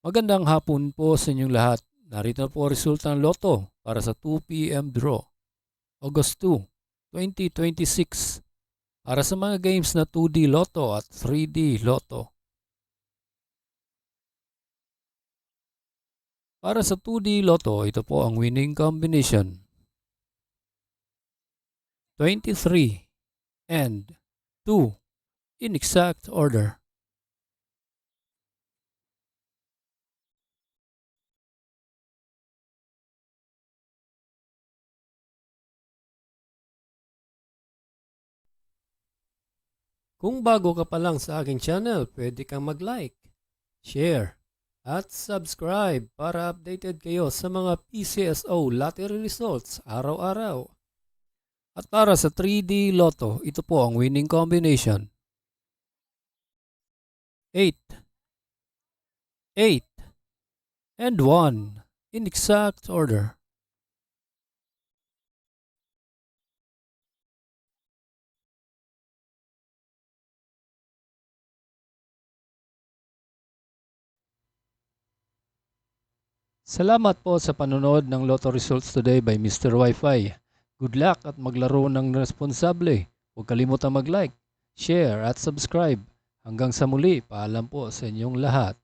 Magandang hapon po sa inyong lahat. Narito na po ang resulta ng Lotto para sa 2 p.m. draw, August 2, 2026. Para sa mga games na 2D Lotto at 3D Lotto. Para sa 2D Lotto, ito po ang winning combination. 23 and 2 in exact order. Kung bago ka pa lang sa aking channel, pwede kang mag-like, share, at subscribe para updated kayo sa mga PCSO lottery results araw-araw. At para sa 3D Lotto, ito po ang winning combination. 8, 8, and 1 in exact order. Salamat po sa panonood ng Lotto Results today by Mr. Wi-Fi. Good luck at maglaro ng responsable. Huwag kalimutang mag-like, share at subscribe. Hanggang sa muli, paalam po sa inyong lahat.